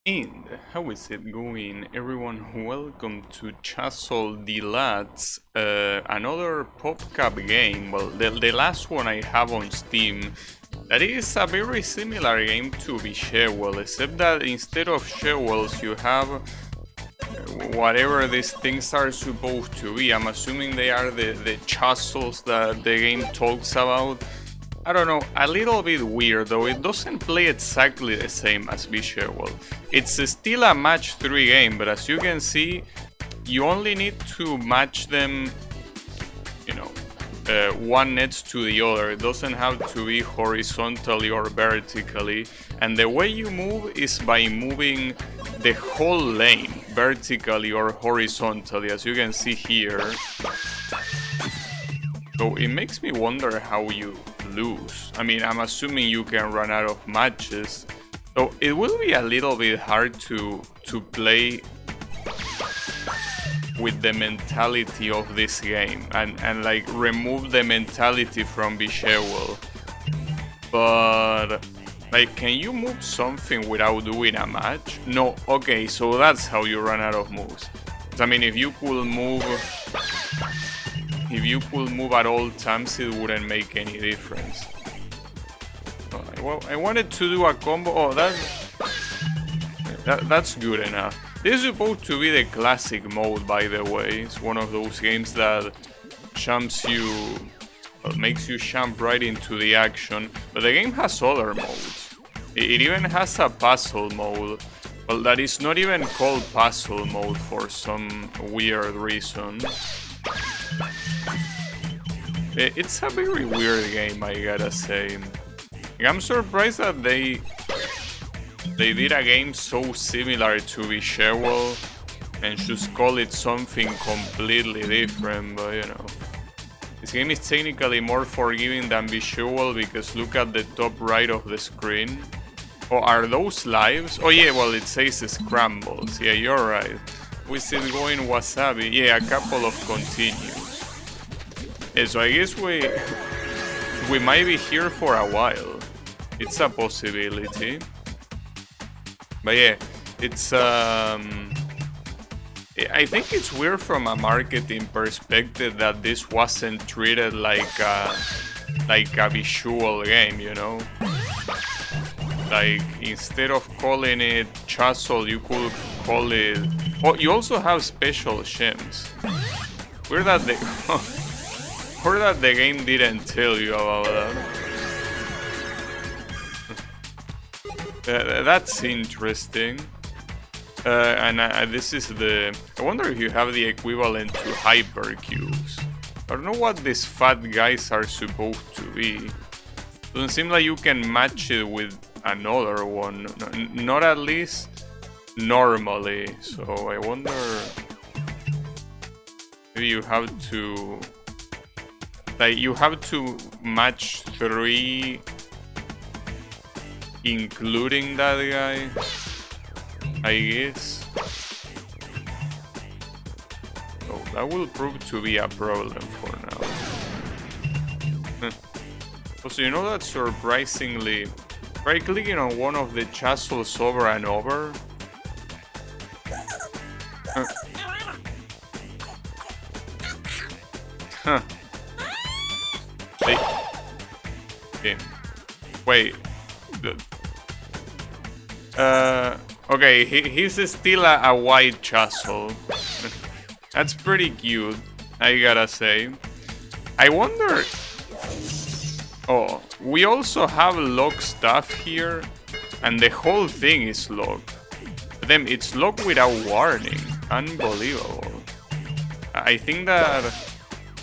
And how is it going, everyone? Welcome to Chuzzle Deluxe, another PopCap game. Well, the last one I have on Steam. That is a very similar game to Bishewell, except that instead of Shewells you have whatever these things are supposed to be. I'm assuming they are the Chuzzles that the game talks about. I don't know, a little bit weird though. It doesn't play exactly the same as Bishewell. It's still a match 3 game, but as you can see, you only need to match them, you know, one next to the other. It doesn't have to be horizontally or vertically. And the way you move is by moving the whole lane vertically or horizontally, as you can see here. So it makes me wonder how you lose. I mean, I'm assuming you can run out of matches. So it will be a little bit hard to play with the mentality of this game and like remove the mentality from Bishewell. But like, can you move something without doing a match? No, okay, so that's how you run out of moves. I mean, if you could move at all times, it wouldn't make any difference. Well, I wanted to do a combo. Oh, that's good enough. This is supposed to be the classic mode, by the way. It's one of those games that jumps you, makes you jump right into the action. But the game has other modes. It even has a puzzle mode. Well, that is not even called puzzle mode for some weird reason. It's a very weird game, I gotta say. I'm surprised that they did a game so similar to Bishewell and just call it something completely different, but you know. This game is technically more forgiving than Bishewell because look at the top right of the screen. Oh, are those lives? Oh yeah, well it says scrambles. Yeah, you're right. We still going wasabi. Yeah, a couple of continues. Yeah, so I guess we might be here for a while. It's a possibility. But yeah, it's I think it's weird from a marketing perspective that this wasn't treated like a visual game, you know? Like, instead of calling it Chuzzle, you could call it... Oh, you also have special gems. Weird that the game didn't tell you about that. That's interesting. And this is the... I wonder if you have the equivalent to hypercubes. I don't know what these fat guys are supposed to be. Doesn't seem like you can match it with another one. Not at least normally. So I wonder... Maybe you have to... Like, you have to match 3... including that guy, I guess. So that will prove to be a problem for now. So you know that surprisingly, try clicking on one of the Chuzzles over and over. Huh. Wait. Okay, he's still a white Chuzzle. That's pretty cute, I gotta say. I wonder... Oh, we also have locked stuff here, and the whole thing is locked. But then it's locked without warning. Unbelievable. I think that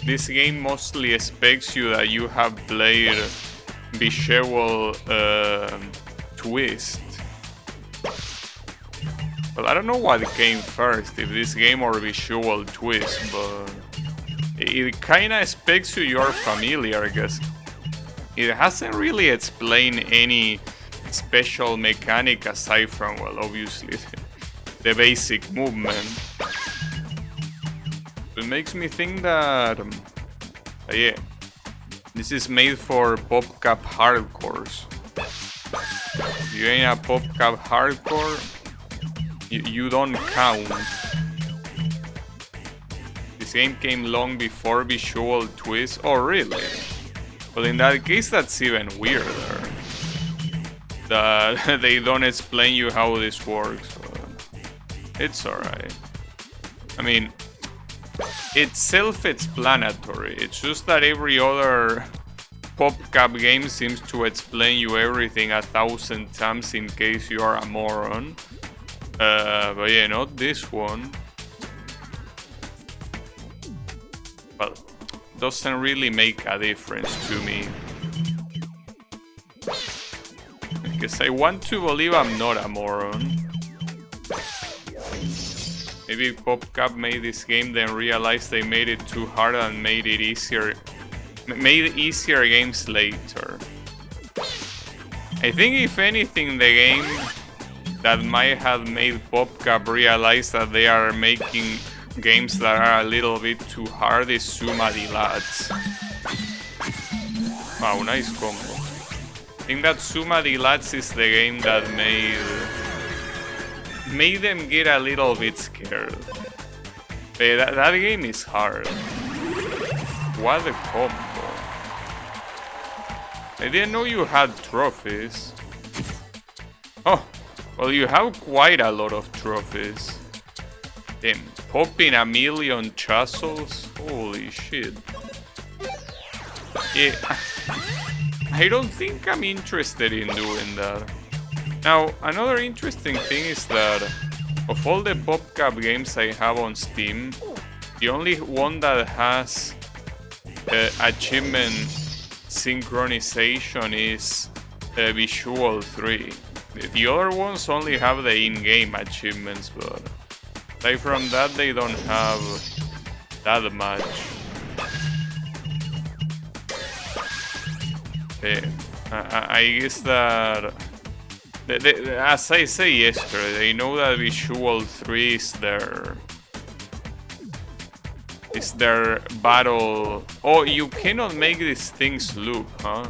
this game mostly expects you that you have played Bishewell Twist. Well, I don't know what came first, if this game or Visual Twist, but it kinda expects you're familiar, because it hasn't really explained any special mechanic aside from, well, obviously, the basic movement. It makes me think that, yeah, this is made for PopCap hardcores. If you ain't a PopCap hardcore, You don't count. This game came long before Visual Twist. Oh, really? Well, in that case, that's even weirder. That they don't explain you how this works. It's alright. I mean, it's self-explanatory. It's just that every other PopCap game seems to explain you everything 1,000 times in case you are a moron. But yeah, not this one. Well, doesn't really make a difference to me. Because I want to believe I'm not a moron. Maybe PopCap made this game, then realized they made it too hard and made it easier. Made easier games later. I think if anything, the game that might have made PopCap realize that they are making games that are a little bit too hard is Chuzzle Deluxe. Wow, nice combo. I think that Chuzzle Deluxe is the game that made them get a little bit scared. That game is hard. What a combo. I didn't know you had trophies. Oh, well, you have quite a lot of trophies. Damn, popping 1,000,000 Chuzzles? Holy shit. Yeah, I don't think I'm interested in doing that. Now, another interesting thing is that of all the PopCap games I have on Steam, the only one that has achievement synchronization is Visual 3. The other ones only have the in-game achievements, but aside from that, they don't have that much. I guess that, as I say yesterday, they know that Visual 3 is their battle. Oh, you cannot make these things loop, huh?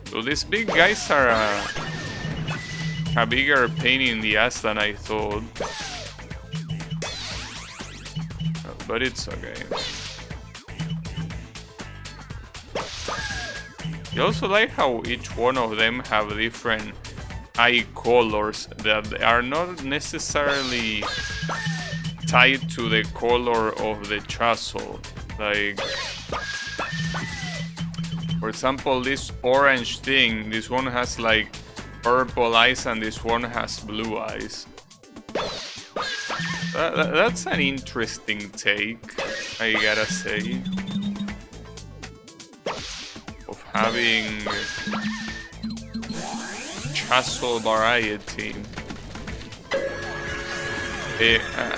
So these big guys are a bigger pain in the ass than I thought. But it's okay. I also like how each one of them have different eye colors that are not necessarily tied to the color of the Chuzzle. Like, for example, this orange thing, this one has like purple eyes and this one has blue eyes. That's an interesting take, I gotta say, of having Chuzzle variety.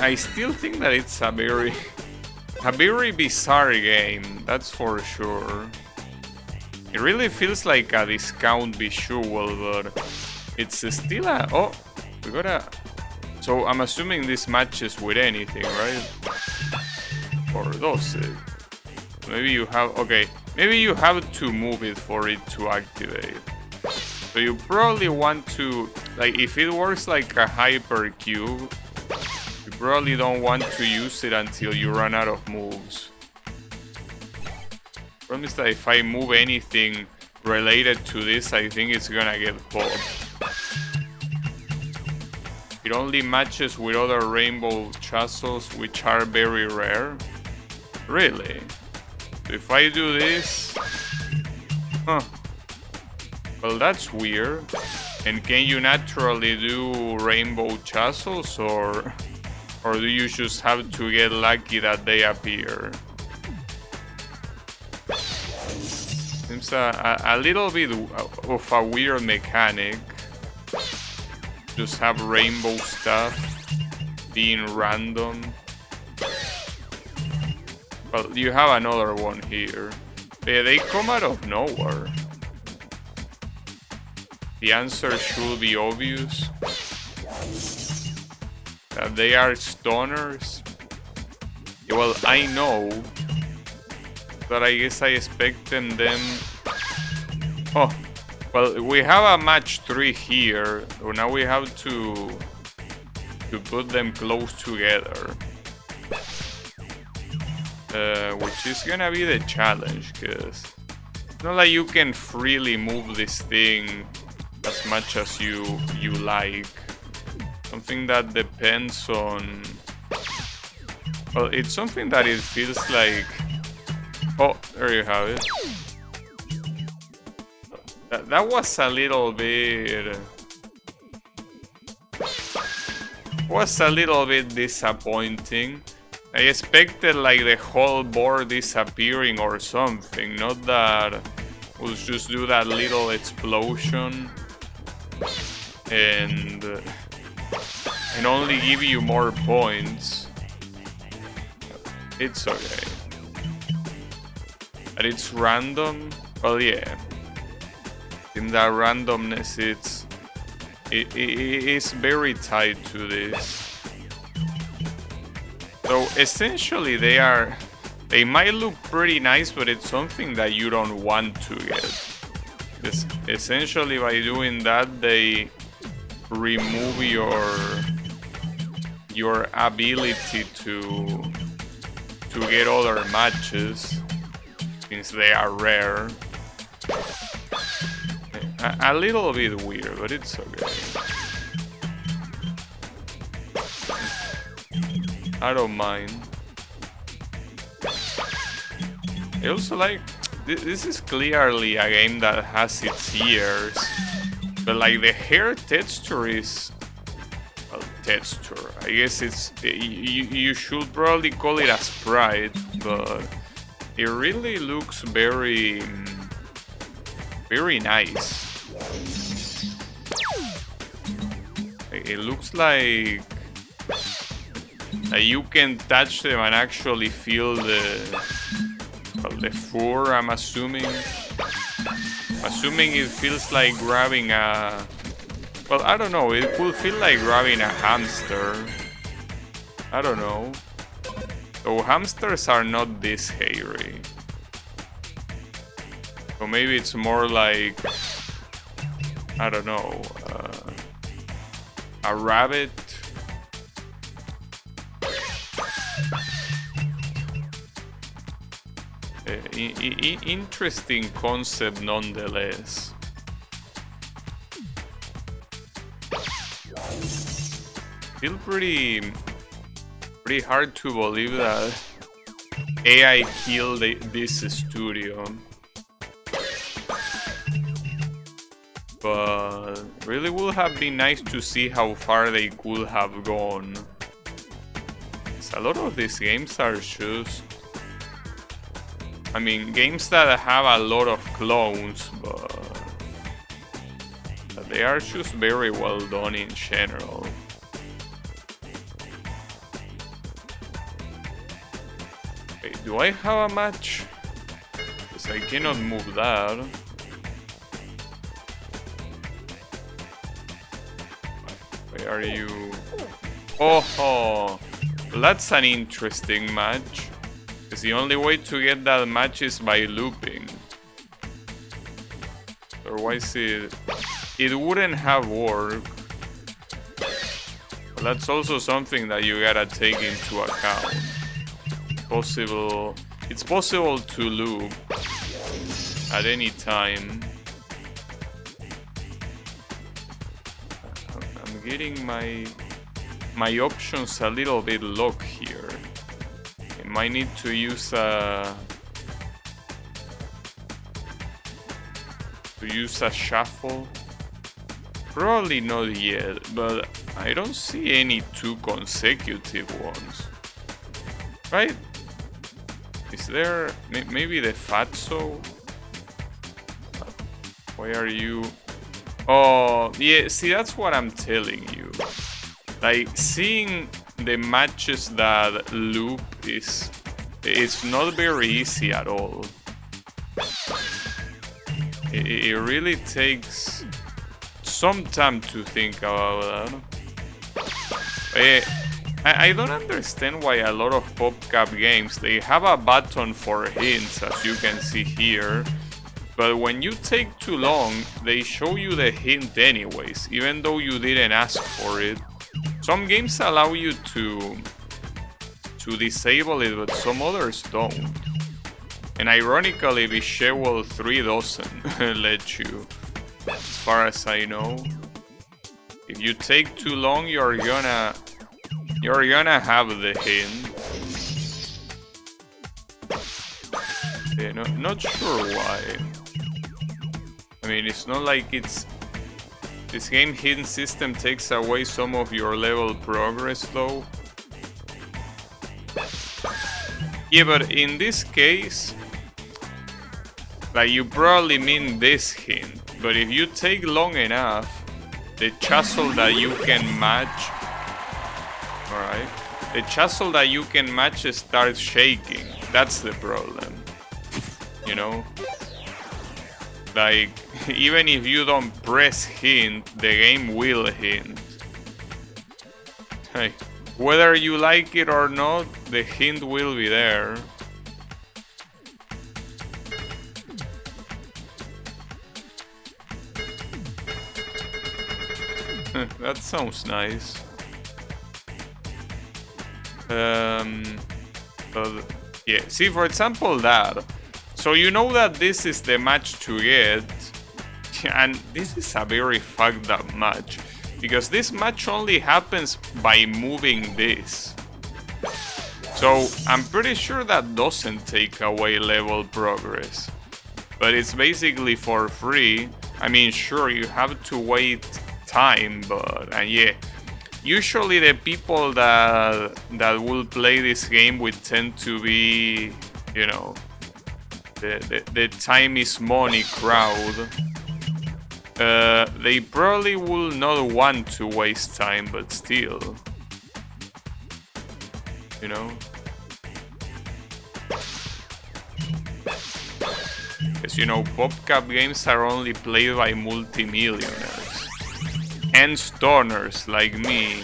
I still think that it's a very bizarre game, that's for sure. It really feels like a discount visual, but it's still a... Oh, we gotta... So I'm assuming this matches with anything, right? Or does it? Maybe you have... Okay, maybe you have to move it for it to activate. So you probably want to... Like, if it works like a hypercube, you probably don't want to use it until you run out of moves. Problem is that if I move anything related to this, I think it's gonna get popped. It only matches with other rainbow Chuzzles, which are very rare. Really? So if I do this... Huh. Well, that's weird. And can you naturally do rainbow Chuzzles, or do you just have to get lucky that they appear? Seems a little bit of a weird mechanic. Just have rainbow stuff being random. Well, you have another one here. They come out of nowhere. The answer should be obvious. That they are stoners. Yeah, well, I know. But I guess I expected them... Oh, well, we have a match 3 here. So now we have to to put them close together. Which is gonna be the challenge, because it's not like you can freely move this thing as much as you like. Something that depends on... Well, it's something that it feels like... Oh, there you have it. That was a little bit... Was a little bit disappointing. I expected like the whole board disappearing or something, not that we'll just do that little explosion and only give you more points. It's okay. But it's random. Well, yeah. In that randomness, it is very tied to this. So essentially they might look pretty nice, but it's something that you don't want to get. Because essentially by doing that they remove your ability to get other matches, since they are rare. A little bit weird, but it's okay. I don't mind. I also like... This is clearly a game that has its years. But like the hair texture is... Well, texture. I guess it's... You should probably call it a sprite. But it really looks very... Very nice. It looks like... You can touch them and actually feel the fur, I'm assuming. Assuming it feels like grabbing a... Well, I don't know, it could feel like grabbing a hamster. I don't know. So hamsters are not this hairy. So maybe it's more like... I don't know. A rabbit. Interesting concept nonetheless. Still pretty hard to believe that AI killed this studio. But really would have been nice to see how far they could have gone. A lot of these games are just... I mean, games that have a lot of clones, but they are just very well done in general. Wait, do I have a match? Because I cannot move that. Where are you? Oh, that's an interesting match. Because the only way to get that match is by looping. Otherwise it wouldn't have worked. But that's also something that you gotta take into account. It's possible to loop at any time. I'm getting my options a little bit locked here. Might need to use a shuffle. Probably not yet, but I don't see any 2 consecutive ones. Right? Is there maybe the Fatso? Why are you? Oh, yeah, see, that's what I'm telling you. Like, seeing the matches that loop it's not very easy at all. It really takes some time to think about that. I don't understand why a lot of PopCap games, they have a button for hints, as you can see here, but when you take too long, they show you the hint anyways, even though you didn't ask for it. some games allow you to disable it, but some others don't. And ironically, Visual 3 doesn't let you, as far as I know. If you take too long, you're gonna have the hint. Yeah, not sure why. I mean, it's not like this game hidden system takes away some of your level progress though. Yeah, but in this case, like, you probably mean this hint, but if you take long enough, the Chuzzle that you can match, alright, the Chuzzle that you can match starts shaking. That's the problem, you know? Like, even if you don't press hint, the game will hint. Like, whether you like it or not, the hint will be there. That sounds nice. But yeah, see, for example, that. So you know that this is the match to get, and this is a very fucked up match, because this match only happens by moving this. So I'm pretty sure that doesn't take away level progress, but it's basically for free. I mean, sure, you have to wait time, but yeah, usually the people that will play this game would tend to be, you know, the time is money crowd. They probably will not want to waste time, but still, you know. Because, you know, PopCap games are only played by multimillionaires and stoners like me.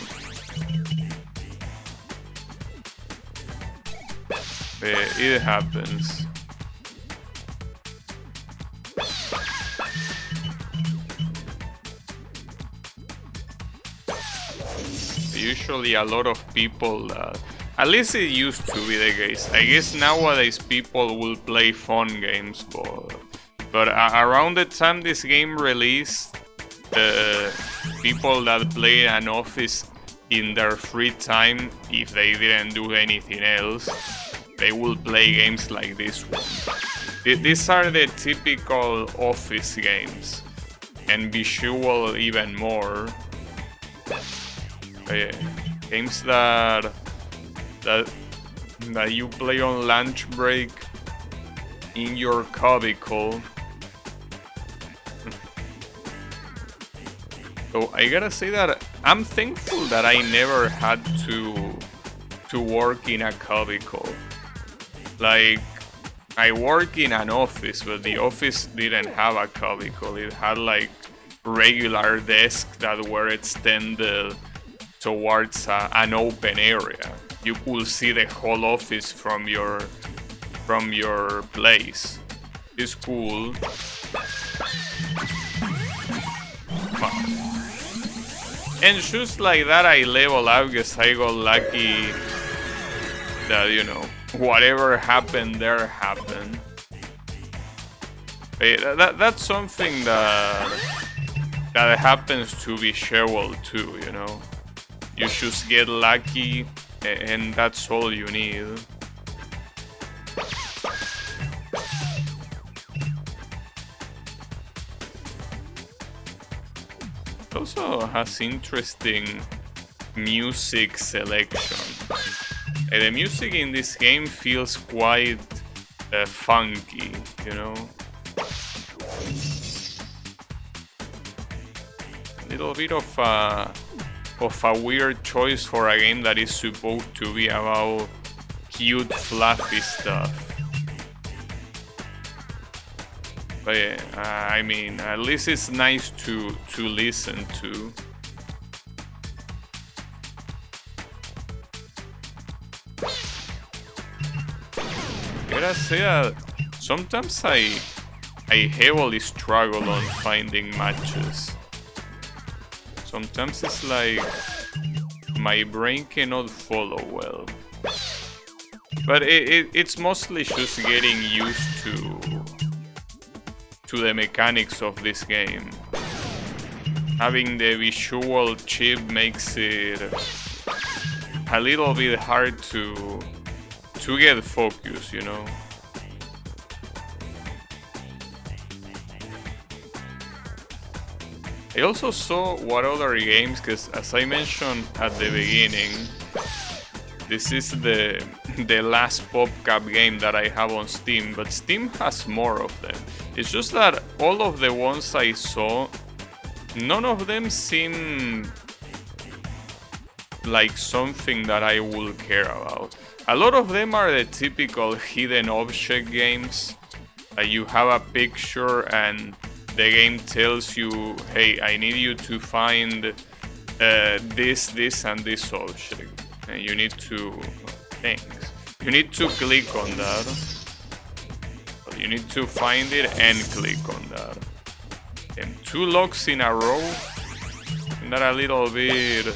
It happens. Usually a lot of people, at least it used to be the case. I guess nowadays people will play phone games, but around the time this game released, people that play an office in their free time, if they didn't do anything else, they will play games like this one. These are the typical office games, and Visual even more. Games that you play on lunch break in your cubicle. So I gotta say that I'm thankful that I never had to work in a cubicle. Like, I work in an office, but the office didn't have a cubicle. It had like regular desks that were extended towards an open area. You could see the whole office from your place. It's cool. And just like that, I level up because I got lucky that, you know, whatever happened there happened. That's something that happens to Visual too, you know. You just get lucky, and that's all you need. It also has interesting music selection. The music in this game feels quite funky, you know. A little bit of a weird choice for a game that is supposed to be about cute, fluffy stuff. But yeah, I mean, at least it's nice to listen to. Gotta say that sometimes I heavily struggle on finding matches. Sometimes it's like my brain cannot follow well. But it's mostly just getting used to the mechanics of this game. Having the visual chip makes it a little bit hard to get focus, you know. I also saw what other games, because as I mentioned at the beginning, this is the last PopCap game that I have on Steam, but Steam has more of them. It's just that all of the ones I saw, none of them seem like something that I will care about. A lot of them are the typical hidden object games. You have a picture and the game tells you, hey, I need you to find this, and this object. And you need to... things. You need to click on that. You need to find it and click on that. And 2 locks in a row? Isn't that a little bit...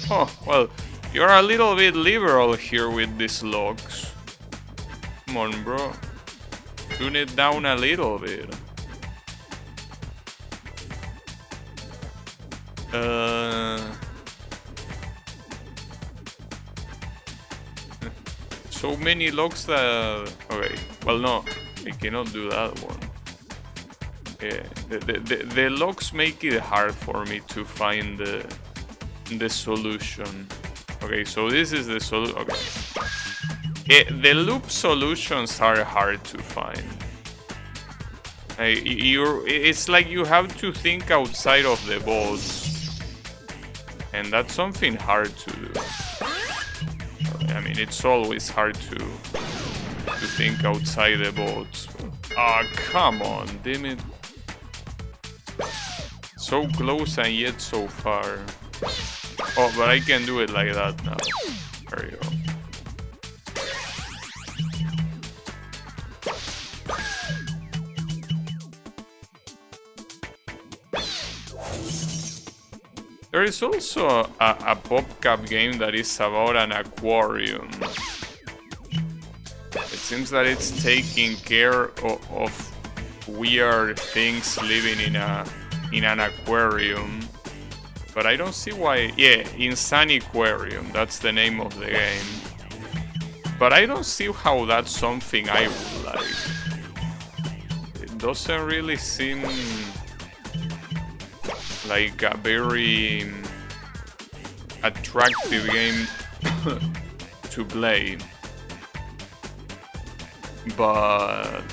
Oh, well, you're a little bit liberal here with these locks. Come on, bro. Tune it down a little bit. So many locks that... Okay, well no, I cannot do that one. Yeah, the locks make it hard for me to find the solution. Okay, so this is the solution. Okay. The loop solutions are hard to find. It's like you have to think outside of the box. And that's something hard to do. I mean, it's always hard to think outside the box. Ah, oh, come on, damn it. So close and yet so far. Oh, but I can do it like that now. There you go. There is also a PopCap game that is about an aquarium. It seems that it's taking care of weird things living in an aquarium. But I don't see why... Yeah, Insaniquarium, that's the name of the game. But I don't see how that's something I would like. It doesn't really seem... like a very attractive game to play, but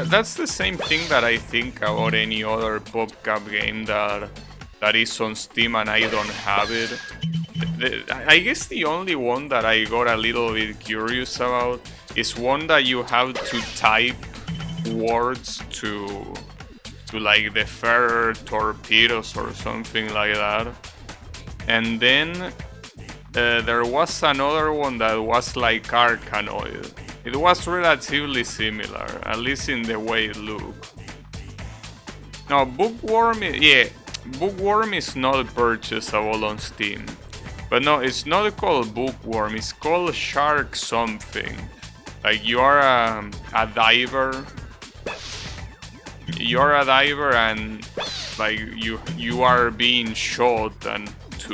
that's the same thing that I think about any other PopCap game that is on Steam and I don't have it. I guess the only one that I got a little bit curious about is one that you have to type words to like defer torpedoes or something like that. And then there was another one that was like Arkanoid. It was relatively similar, at least in the way it looked. Now, Bookworm is not purchasable on Steam. But no, it's not called Bookworm, it's called Shark something. Like you are a diver. You're a diver and like you are being shot, and to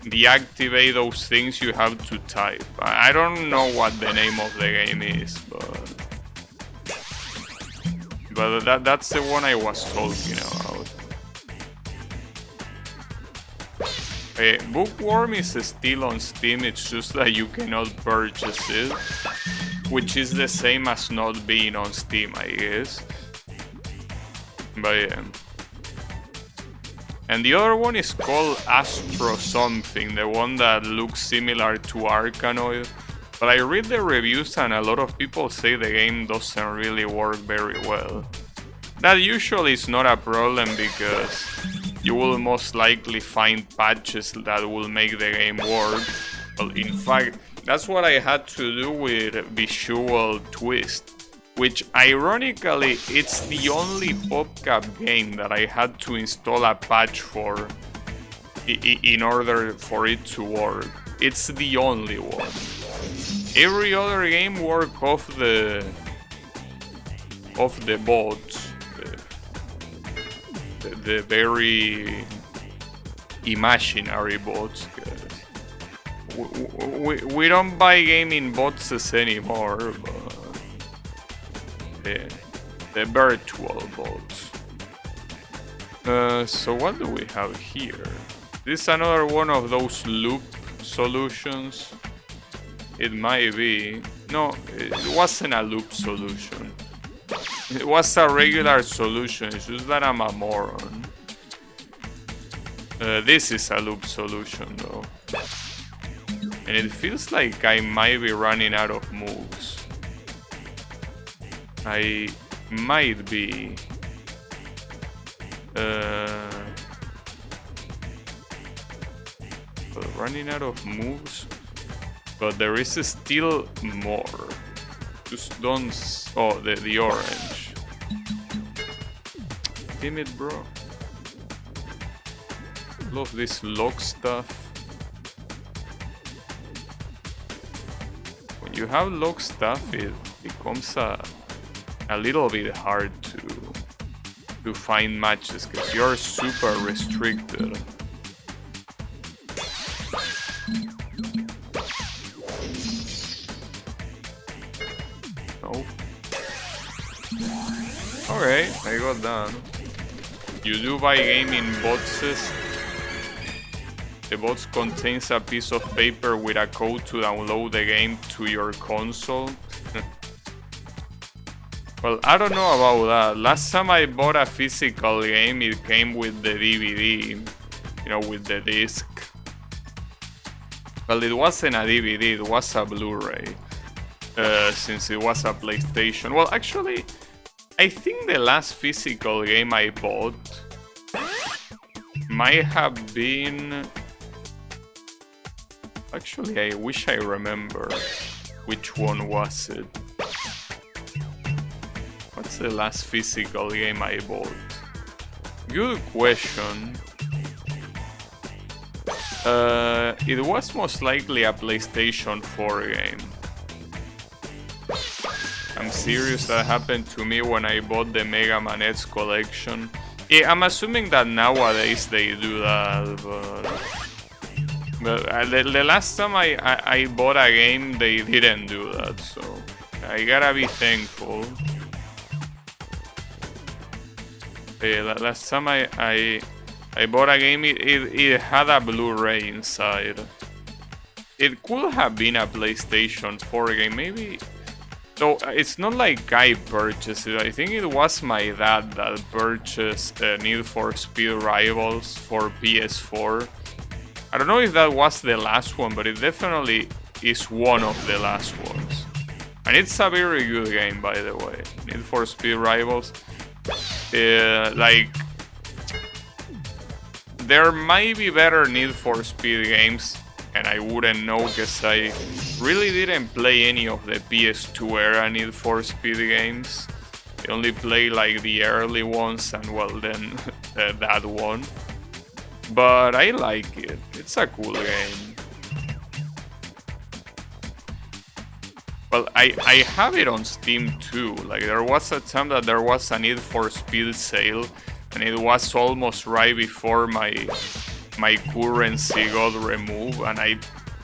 deactivate those things you have to type. I don't know what the name of the game is, but that's the one I was talking about. Bookworm is still on Steam, it's just that you cannot purchase it. Which is the same as not being on Steam, I guess. But yeah. And the other one is called Astro something, the one that looks similar to Arkanoid. But I read the reviews and a lot of people say the game doesn't really work very well. That usually is not a problem because you will most likely find patches that will make the game work. Well, in fact, that's what I had to do with Visual Twist. which ironically it's the only PopCap game that I had to install a patch for in order for it to work. It's the only one. Every other game work off the bots, the very imaginary bots. We don't buy gaming bots anymore, but the virtual bots. So what do we have here? This is another one of those loop solutions. It might be. No, it wasn't a loop solution. It was a regular solution, it's just that I'm a moron. This is a loop solution though. And it feels like I might be running out of moves. I might be. Running out of moves. But there is still more. Just don't... Oh, the orange. Damn it, bro. Love this lock stuff. When you have lock stuff, it becomes a little bit hard to find matches because you're super restricted. No. Alright, I got done. You do buy gaming boxes. The box contains a piece of paper with a code to download the game to your console. Well, I don't know about that. Last time I bought a physical game, it came with the DVD, you know, with the disc. Well, it wasn't a DVD, it was a Blu-ray, since it was a PlayStation. Well, actually, I think the last physical game I bought might have been... Actually, I wish I remember which one was it. What's the last physical game I bought? Good question. It was most likely a PlayStation 4 game. I'm serious, that happened to me when I bought the Mega Man X collection. Yeah, I'm assuming that nowadays they do that, but the last time I bought a game, they didn't do that, so I gotta be thankful. Last time I bought a game, it had a Blu-ray inside. It could have been a PlayStation 4 game, maybe. No, it's not like I purchased it. I think it was my dad that purchased Need for Speed Rivals for PS4. I don't know if that was the last one, but it definitely is one of the last ones. And it's a very good game, by the way. Need for Speed Rivals. Like, there might be better Need for Speed games, and I wouldn't know because I really didn't play any of the PS2 era Need for Speed games. I only played like the early ones and, well, then that one. But I like it. It's a cool game. Well, I have it on Steam too. Like, there was a time that there was a Need for Speed sale, and it was almost right before my currency got removed, and I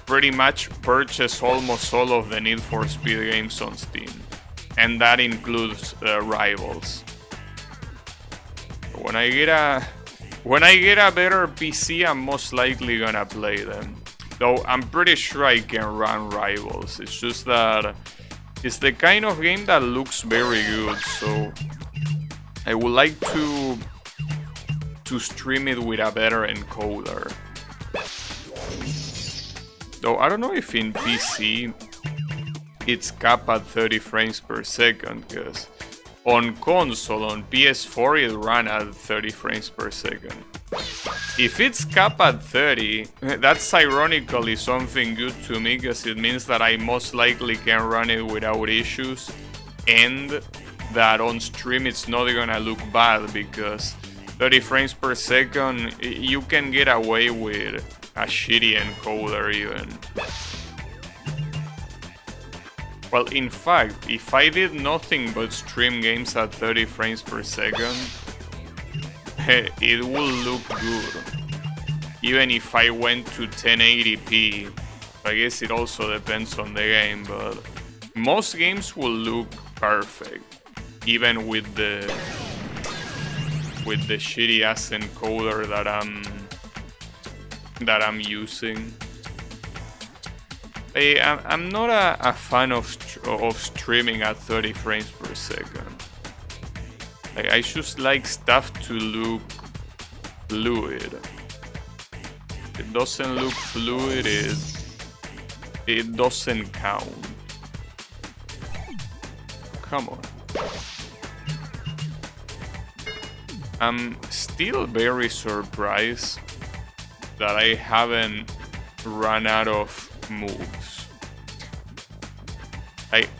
pretty much purchased almost all of the Need for Speed games on Steam, and that includes Rivals. When I get a better PC, I'm most likely gonna play them. Though I'm pretty sure I can run Rivals. It's just that it's the kind of game that looks very good, so I would like to stream it with a better encoder. Though I don't know if in PC it's capped at 30 frames per second, because on console, on PS4, it ran at 30 frames per second. If it's capped at 30, that's ironically something good to me, because it means that I most likely can run it without issues. and that on stream it's not gonna look bad, because 30 frames per second, you can get away with a shitty encoder even. Well, in fact, if I did nothing but stream games at 30 frames per second, it will look good. Even if I went to 1080p, I guess it also depends on the game, but most games will look perfect, even with the shitty ass encoder that I'm using. I'm not a fan of streaming at 30 frames per second. I just like stuff to look fluid. If it doesn't look fluid, it doesn't count. Come on. I'm still very surprised that I haven't run out of moves.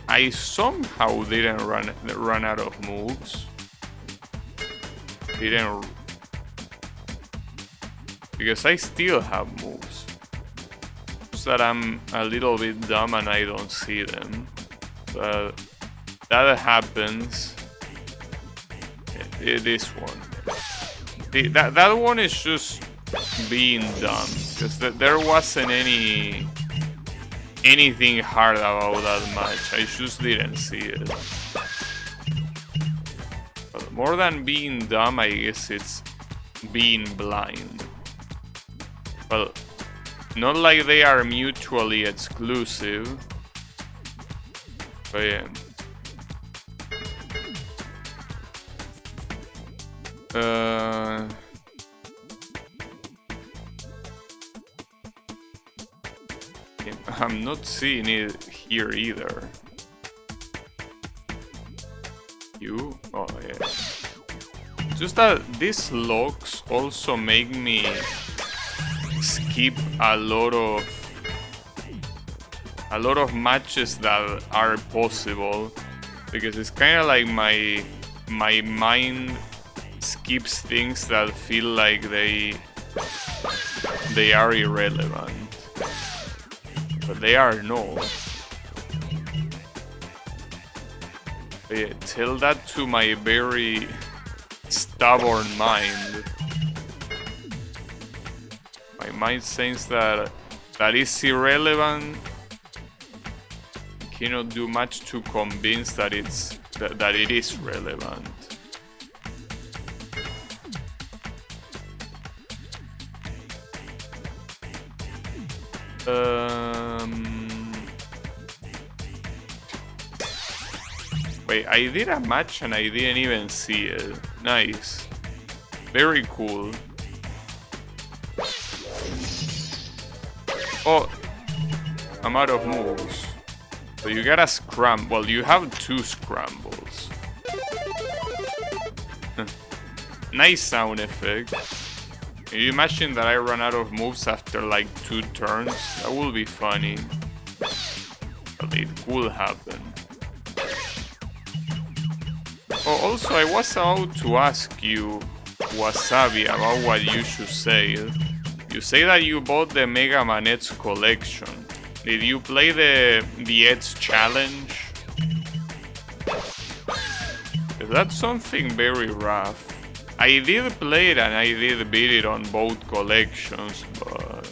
I somehow didn't run out of moves. Because I still have moves. Just that I'm a little bit dumb and I don't see them. But that happens. This one. That one is just being dumb. Because there wasn't anything hard about that match. I just didn't see it. But more than being dumb, I guess it's being blind. Well, not like they are mutually exclusive. But yeah. I'm not seeing it here either. You? Oh yeah. Just that these locks also make me skip a lot of matches that are possible, because it's kind of like my mind skips things that feel like they are irrelevant. But they are not. Yeah, tell that to my very stubborn mind. My mind says that is irrelevant. Cannot do much to convince that it is relevant. Wait, I did a match and I didn't even see it. Nice. Very cool. Oh, I'm out of moves. So you gotta scramble. Well, you have 2 scrambles. Nice sound effect. Can you imagine that I run out of moves after like 2 turns? That would be funny. But it could happen. Oh, also, I was about to ask you, Wasabi, about what you should say. You say that you bought the Mega Man X collection. Did you play the X challenge? That's something very rough. I did play it and I did beat it on both collections, but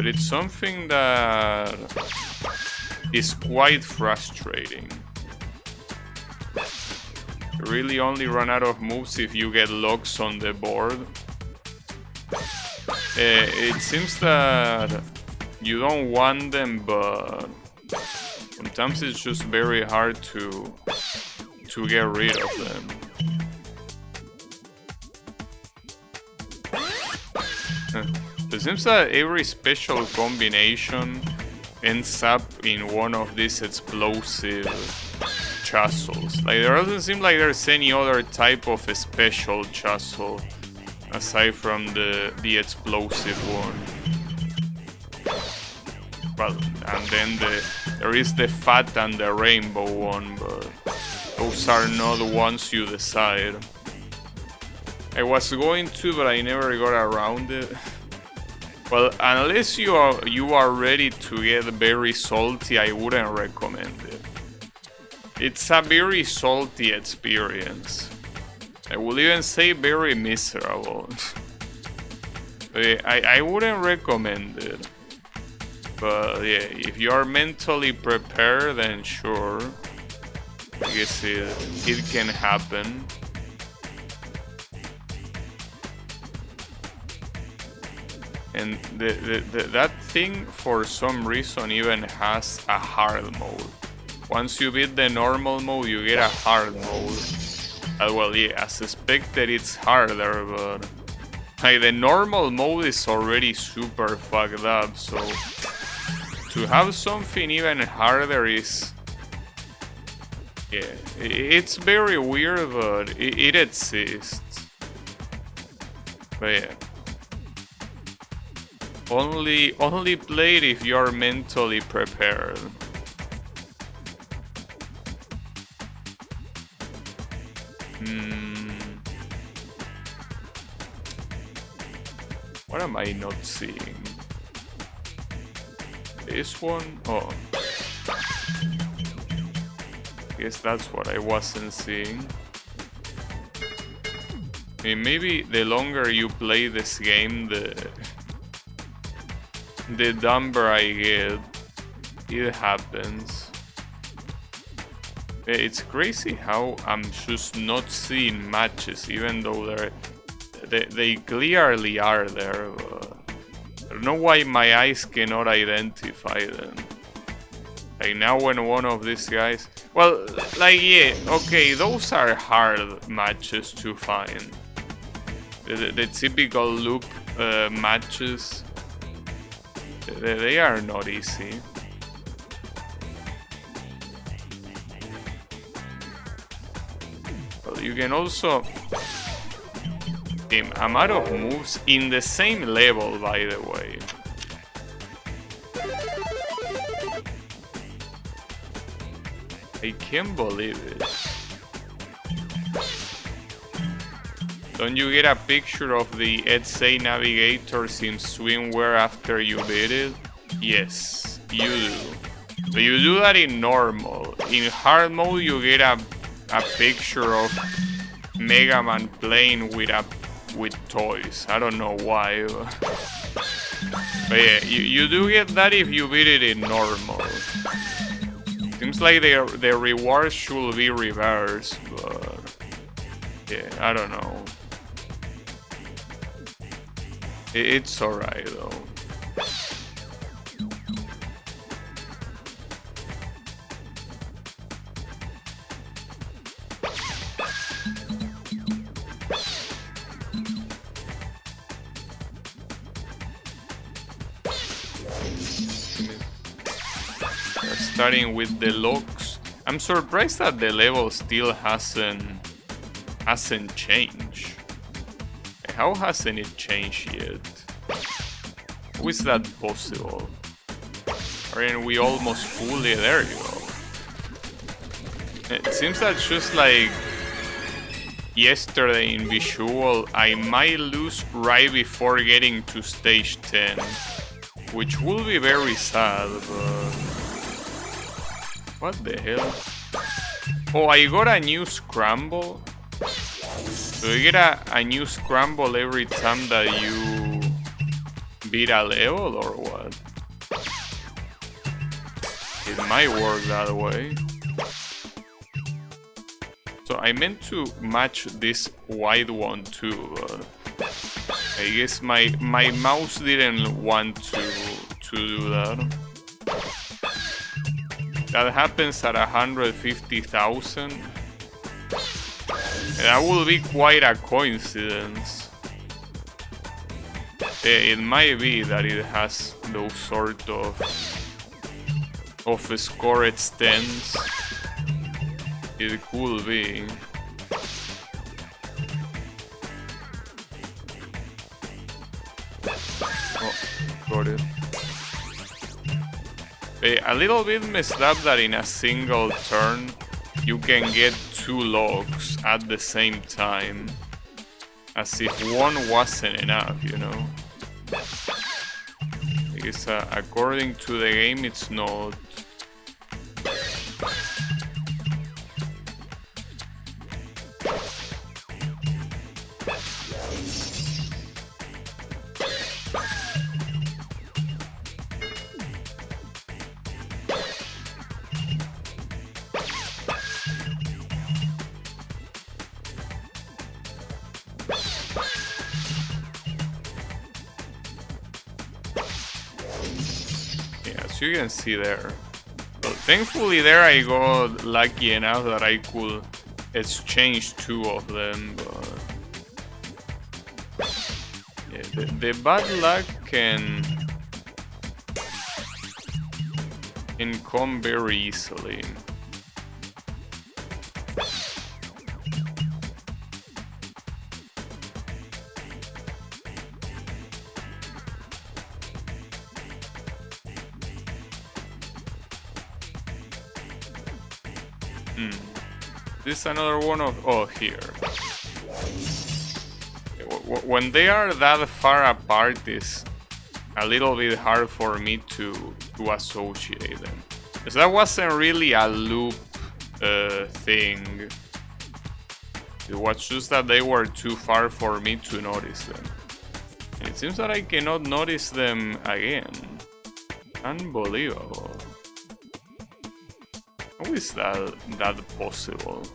it's something that is quite frustrating. You really only run out of moves if you get locks on the board. It seems that you don't want them, but sometimes it's just very hard to get rid of them. It seems that every special combination ends up in one of these explosive Chuzzles. Like, there doesn't seem like there's any other type of a special Chuzzle aside from the explosive one. Well, and then There is the fat and the rainbow one, but those are not the ones you decide. I was going to, but I never got around it. Well, unless you are ready to get very salty, I wouldn't recommend it. It's a very salty experience. I would even say very miserable. I wouldn't recommend it. But yeah, if you are mentally prepared, then sure. I guess it can happen. And that thing, for some reason, even has a hard mode. Once you beat the normal mode, you get a hard mode. Well, yeah, as expected, it's harder, but like, the normal mode is already super fucked up, so to have something even harder is... yeah, it's very weird, but it exists. But yeah. Only play it if you're mentally prepared. What am I not seeing? This one? Oh. Guess that's what I wasn't seeing. I mean, maybe the longer you play this game, the dumber I get. It happens. It's crazy how I'm just not seeing matches, even though they clearly are there. I don't know why my eyes cannot identify them. Like now when one of these guys... well, like, yeah, okay, those are hard matches to find. The typical loop matches, they are not easy. Well, you can also... I'm out of moves in the same level, by the way. I can't believe it. Don't you get a picture of the ETSA navigators in swimwear after you beat it? Yes, you do. But you do that in normal. In hard mode you get a picture of Mega Man playing with toys. I don't know why. But yeah, you do get that if you beat it in normal. Seems like the rewards should be reversed, but yeah, I don't know. It's alright though. Starting with Deluxe. I'm surprised that the level still hasn't changed. How hasn't it changed yet? How is that possible? Aren't we almost fully there? You go. It seems that just like yesterday in Visual, I might lose right before getting to stage 10, which will be very sad, but... what the hell? Oh, I got a new scramble? Do you get a new scramble every time that you beat a level or what? It might work that way. So I meant to match this white one too, but I guess my mouse didn't want to do that. That happens at 150,000. That will be quite a coincidence. It might be that it has those sort of score extents. It could be. Oh, got it. A little bit messed up that in a single turn you can get 2 logs at the same time. As if one wasn't enough, you know? Because according to the game, it's not. As you can see there. Well, thankfully there I got lucky enough that I could exchange 2 of them, but yeah, the bad luck can come very easily. This is another one of... oh, here. When they are that far apart, it's a little bit hard for me to associate them. Because that wasn't really a loop thing. It was just that they were too far for me to notice them. And it seems that I cannot notice them again. Unbelievable. How is that possible?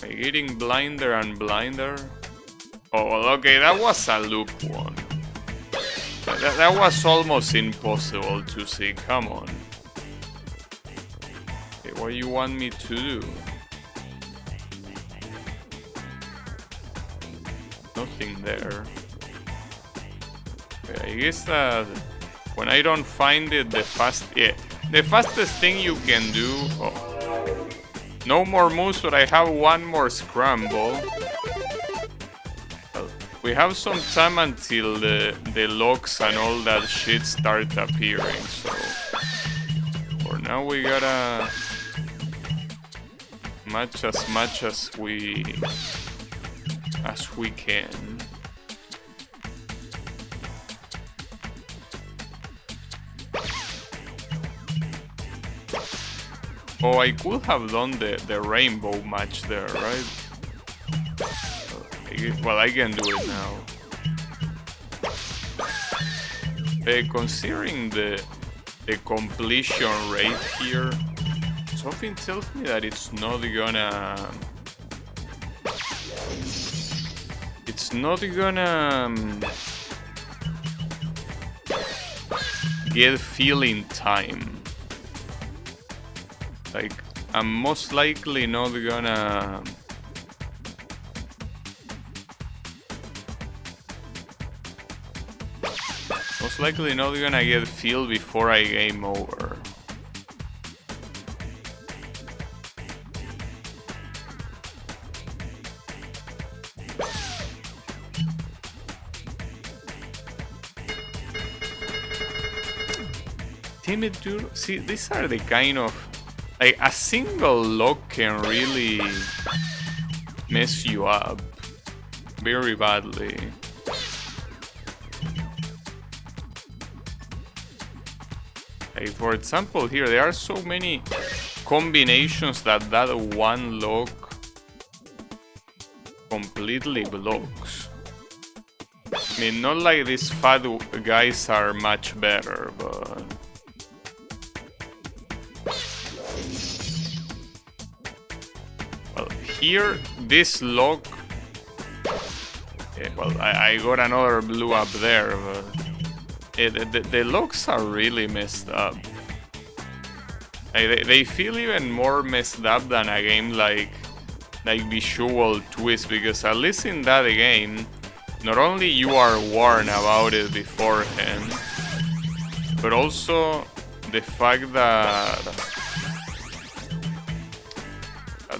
Am I getting blinder and blinder? Oh, well, okay, that was a loop one. That was almost impossible to see, come on. Okay, what do you want me to do? Nothing there. Okay, I guess that when I don't find it, the fastest thing you can do... oh. No more moves, but I have one more scramble. Well, we have some time until the logs and all that shit start appearing, so... for now we gotta... match as much as we can. Oh, I could have done the rainbow match there, right? Well, I can do it now. Considering the completion rate here, something tells me that it's not gonna... get filled in time. Like, I'm most likely not gonna... most likely not gonna get filled before I game over. Damn it, dude. See, these are the kind of... like, a single log can really mess you up very badly. Like, for example, here, there are so many combinations that one log completely blocks. I mean, not like these fat guys are much better, but... here, this log... well, I got another blue up there, but... the logs are really messed up. They feel even more messed up than a game like Visual Twist, because at least in that game, not only you are warned about it beforehand, but also the fact that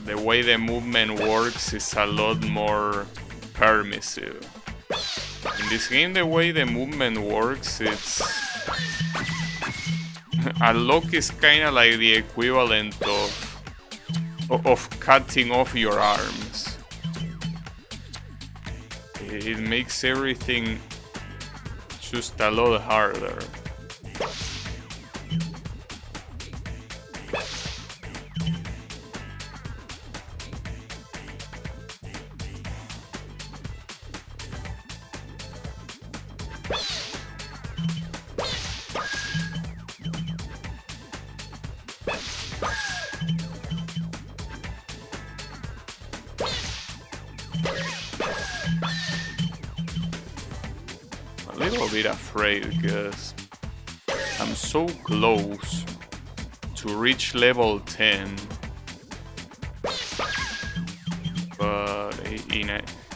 the way the movement works is a lot more permissive. In this game, the way the movement works, it's A lock is kind of like the equivalent of cutting off your arms. It makes everything just a lot harder. A little bit afraid because I'm so close to reach level 10, but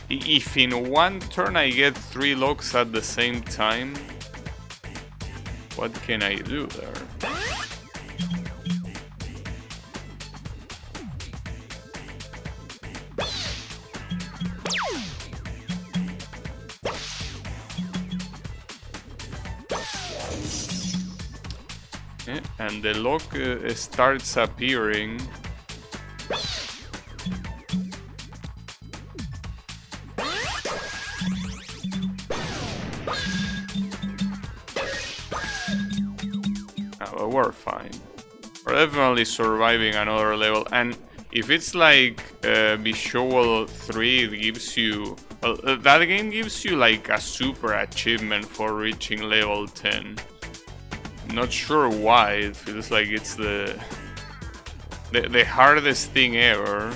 if in one turn I get 3 locks at the same time, what can I do there? And the lock starts appearing. But we're fine. We're definitely surviving another level. And if it's like Visual 3, it gives you... Well, that game gives you like a super achievement for reaching level 10. Not sure why, it feels like it's the hardest thing ever.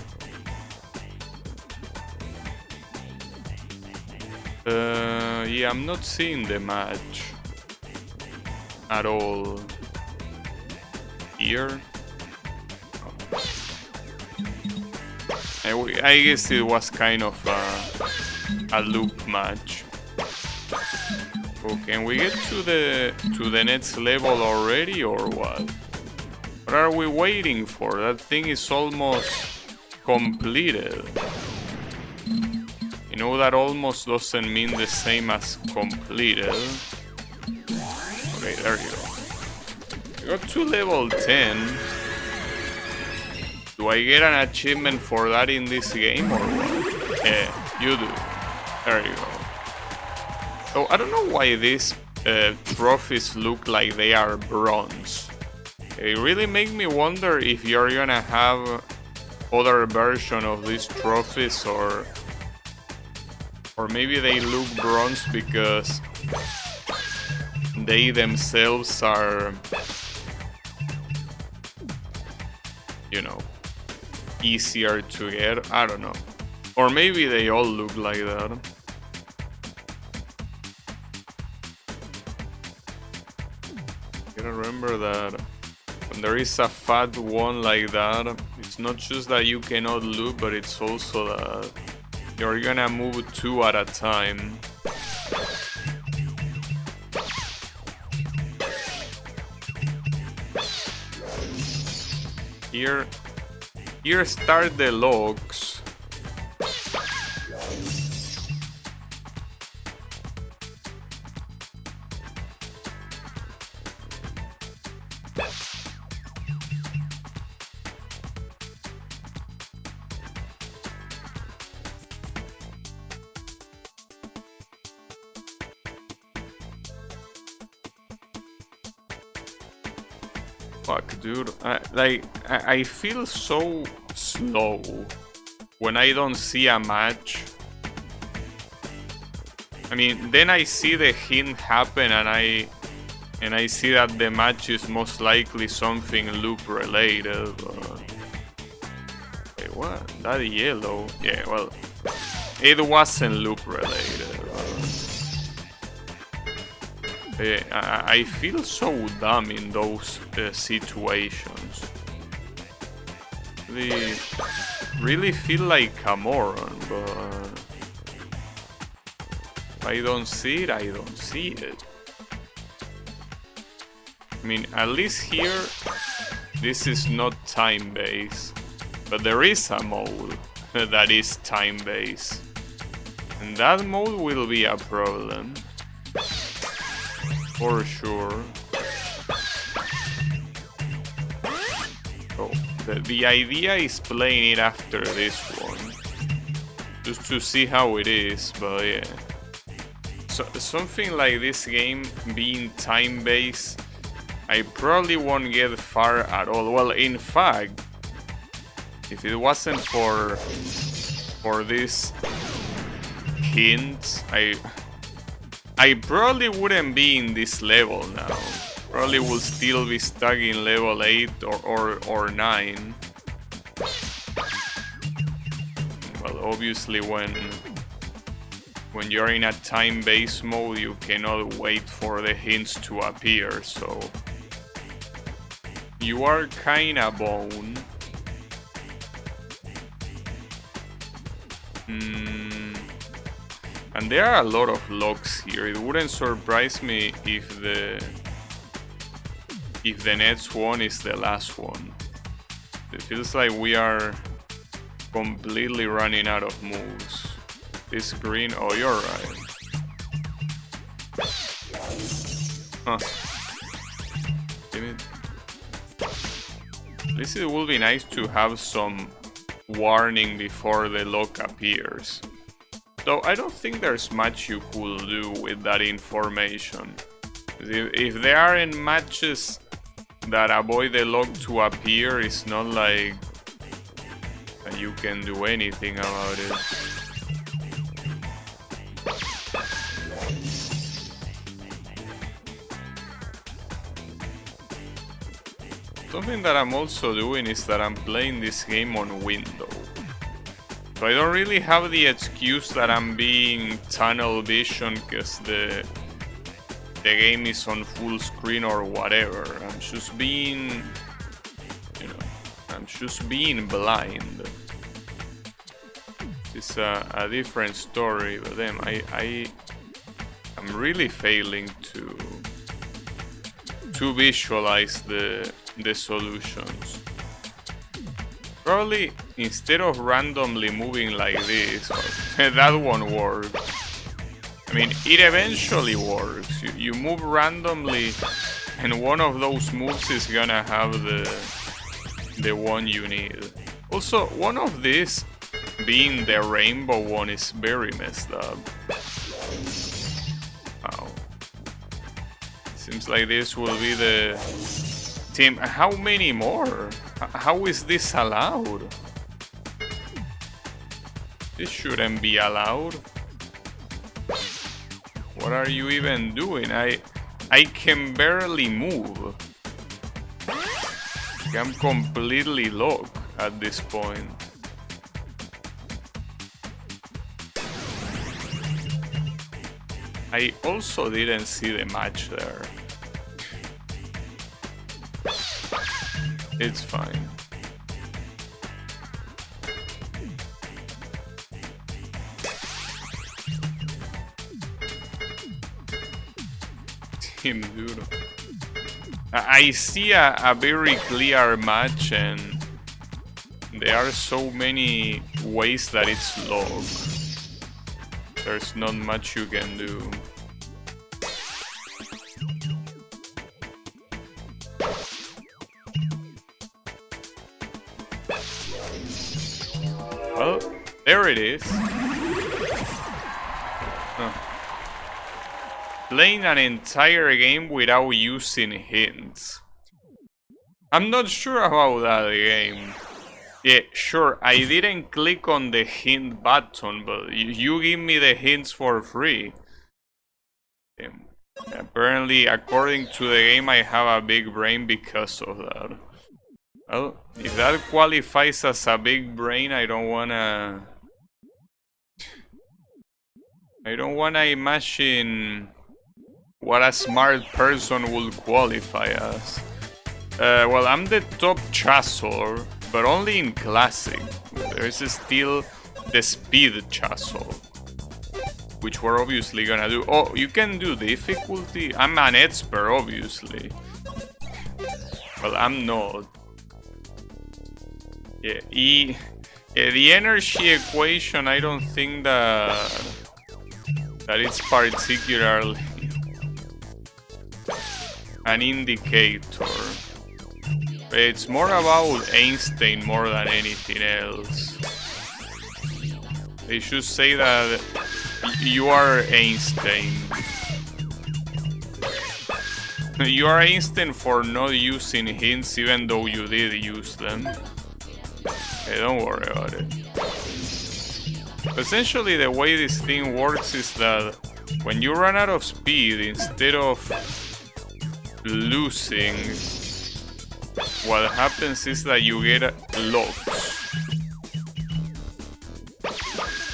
Yeah, I'm not seeing the match at all here. I guess it was kind of a loop match. Oh, can we get to the next level already, or what? What are we waiting for? That thing is almost completed. You know, that almost doesn't mean the same as completed. Okay, there you go. We got to level 10. Do I get an achievement for that in this game, or what? Yeah, you do. There you go. So I don't know why these trophies look like they are bronze. It really makes me wonder if you're gonna have other version of these trophies, or maybe they look bronze because they themselves are, you know, easier to get. I don't know. Or maybe they all look like that. You gotta remember that when there is a fat one like that, it's not just that you cannot loop, but it's also that you're gonna move 2 at a time. Here start the logs. Fuck, dude. I feel so slow when I don't see a match. I mean, then I see the hint happen, and I see that the match is most likely something loop related. Wait, what? That yellow? Yeah, well, it wasn't loop related. I feel so dumb in those situations. They really feel like a moron, but if I don't see it, I don't see it. I mean, at least here, this is not time-based, but there is a mode that is time-based, and that mode will be a problem. For sure. it. The idea is playing it after this one, just to see how it is, but yeah. So, something like this game being time-based, I probably won't get far at all. Well, in fact, if it wasn't for this hint, I probably wouldn't be in this level now. Probably will still be stuck in level 8 or 9. Well, obviously when you're in a time-based mode, you cannot wait for the hints to appear, so you are kinda boned. And there are a lot of locks here. It wouldn't surprise me if the next one is the last one. It feels like we are completely running out of moves. This green, oh, you're right. Huh. Damn it. At least it will be nice to have some warning before the lock appears. Though I don't think there's much you could do with that information. If there aren't matches that avoid the lock to appear, it's not like you can do anything about it. Something that I'm also doing is that I'm playing this game on Windows. So I don't really have the excuse that I'm being tunnel vision because the game is on full screen or whatever. I'm just being, I'm just being blind. It's a different story, but then I'm really failing to visualize the solutions. Probably instead of randomly moving like this, that won't work. I mean, it eventually works. You move randomly, and one of those moves is gonna have the one you need. Also, one of these being the rainbow one is very messed up. Wow. Seems like this will be the team. How many more? How is this allowed? This shouldn't be allowed. What are you even doing? I can barely move. I'm completely locked at this point. I also didn't see the match there. It's fine. Team Duro. I see a very clear match, and there are so many ways that it's logged. There's not much you can do. Well, there it is. Huh. Playing an entire game without using hints. I'm not sure about that game. Yeah, sure, I didn't click on the hint button, but you give me the hints for free. Apparently, according to the game, I have a big brain because of that. Well, if that qualifies as a big brain, I don't wanna imagine what a smart person would qualify as. Well, I'm the top Chuzzler, but only in Classic. There's still the Speed Chuzzle, which we're obviously gonna do. Oh, you can do difficulty? I'm an expert, obviously. Well, I'm not. Yeah, the energy equation, I don't think that it's particularly an indicator. It's more about Einstein more than anything else. They should say that you are Einstein. You are Einstein for not using hints even though you did use them. Okay, don't worry about it. Essentially the way this thing works is that when you run out of speed, instead of losing, what happens is that you get locks.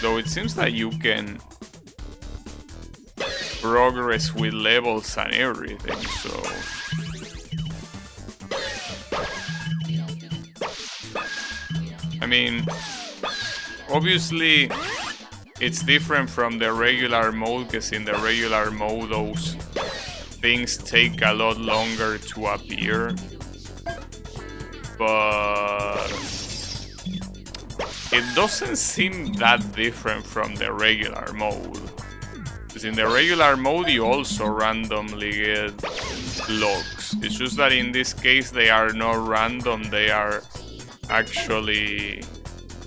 Though it seems that you can progress with levels and everything, so... I mean, obviously it's different from the regular mode, because in the regular mode those things take a lot longer to appear. But it doesn't seem that different from the regular mode. Because in the regular mode you also randomly get locks. It's just that in this case they are not random, they are actually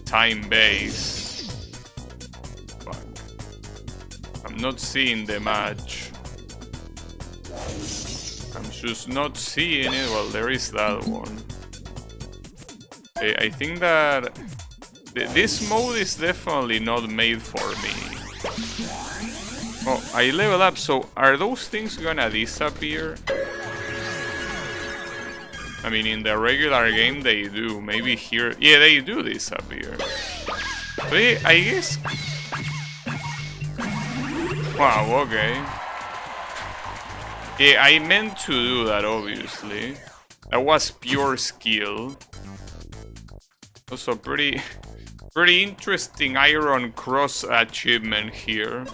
time-based. But I'm not seeing the match. I'm just not seeing it. Well, there is that one. I think that this mode is definitely not made for me. Oh, I level up, so are those things gonna disappear? I mean, in the regular game they do. Maybe here... Yeah, they do disappear. But I guess... Wow, okay. Yeah, I meant to do that, obviously. That was pure skill. Also pretty interesting Iron Cross achievement here.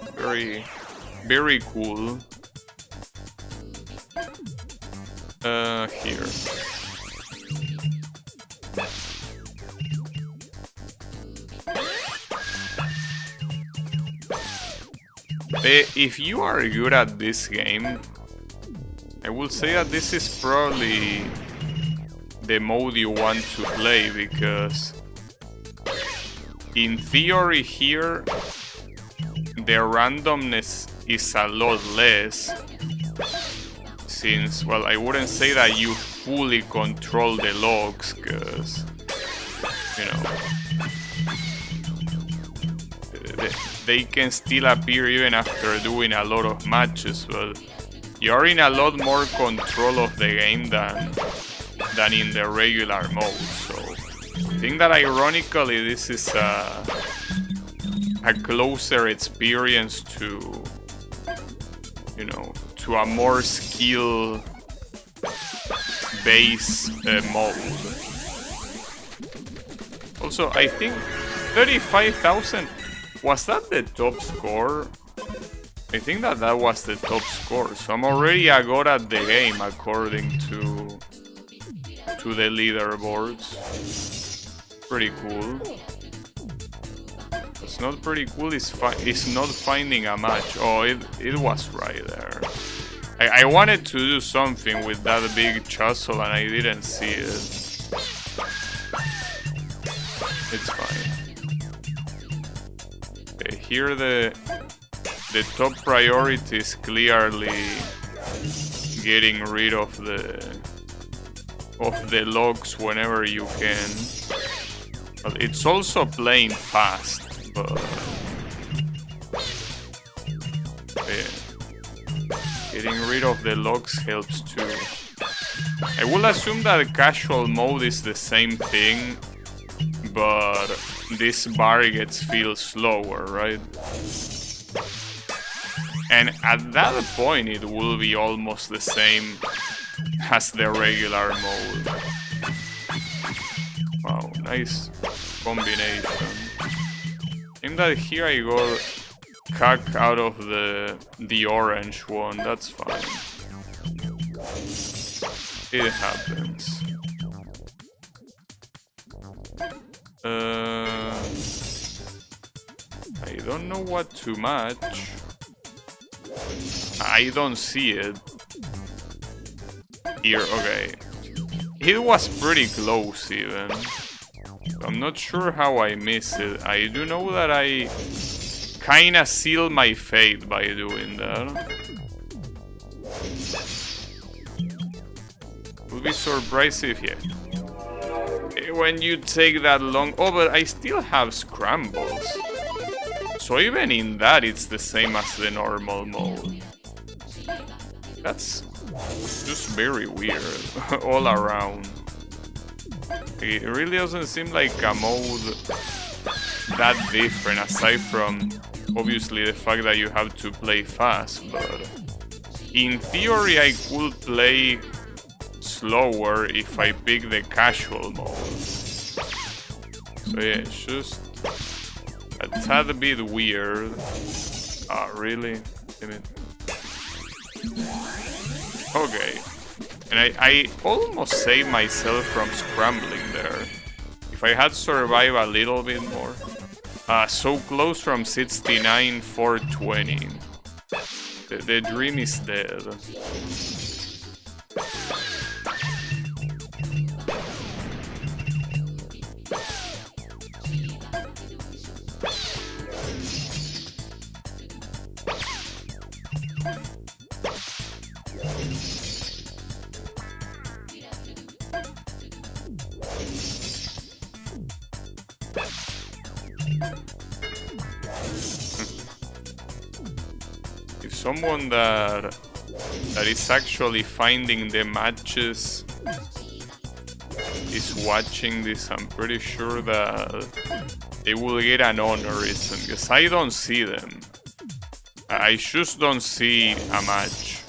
Very cool. Here. If you are good at this game, I will say that this is probably the mode you want to play, because in theory here the randomness is a lot less, since, well, I wouldn't say that you fully control the logs, because, you know, they can still appear even after doing a lot of matches, but you're in a lot more control of the game than in the regular mode. So I think that ironically this is a closer experience to, you know, to a more skill based mode. Also, I think 35,000, was that the top score? I think that was the top score, so I'm already a god at the game according to the leaderboards. Pretty cool. What's not pretty cool is not finding a match. Oh, it was right there. I wanted to do something with that big Chuzzle and I didn't see it. It's fine. Okay, here the top priority is clearly getting rid of the logs whenever you can. But it's also playing fast, but yeah. Getting rid of the logs helps too. I will assume that casual mode is the same thing, but this bar feels slower, right? And at that point it will be almost the same as the regular mode. Wow, nice combination. I think that here I go cack out of the orange one, that's fine. It happens. I don't know what to match. I don't see it. Here, okay. It was pretty close even. I'm not sure how I missed it. I do know that I kinda sealed my fate by doing that. Would be surprised if, yeah. When you take that long... Oh, but I still have scrambles. So even in that, it's the same as the normal mode. That's just very weird all around. It really doesn't seem like a mode that different, aside from obviously the fact that you have to play fast, but in theory I could play slower if I pick the casual mode. So yeah, it's just a tad bit weird. Ah, really? Damn it. Okay. And I almost saved myself from scrambling there. If I had survived a little bit more. So close from 69, 420. The dream is dead. If someone that is actually finding the matches is watching this, I'm pretty sure that they will get an honorism, because I don't see them. I just don't see a match.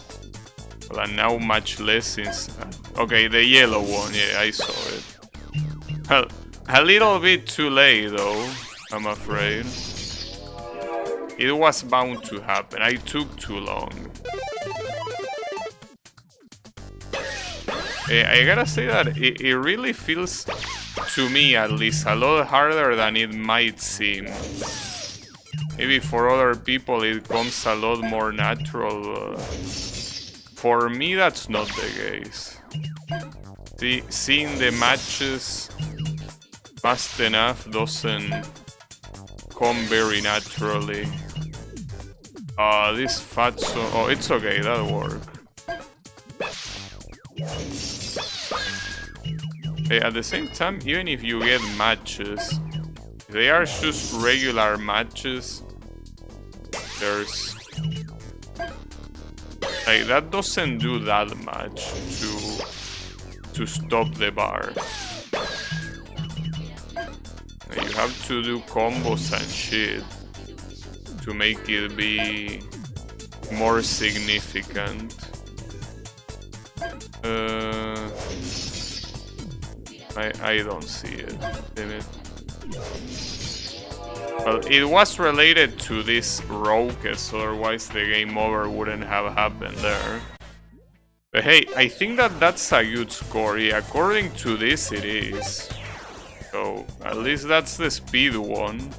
Well, and now much less since... okay, the yellow one, yeah, I saw it. Well, a little bit too late though, I'm afraid. It was bound to happen. I took too long. I gotta say that it really feels, to me at least, a lot harder than it might seem. Maybe for other people it comes a lot more natural. For me, that's not the case. Seeing the matches fast enough doesn't come very naturally. This fatso... oh, it's okay, that'll work. At the same time, even if you get matches, if they are just regular matches, there's... like, that doesn't do that much to stop the bar. You have to do combos and shit to make it be more significant. I don't see it. Damn it. Well, it was related to this Rockets, otherwise the game over wouldn't have happened there. But hey, I think that that's a good score. Yeah, according to this, it is. So at least that's the speed one.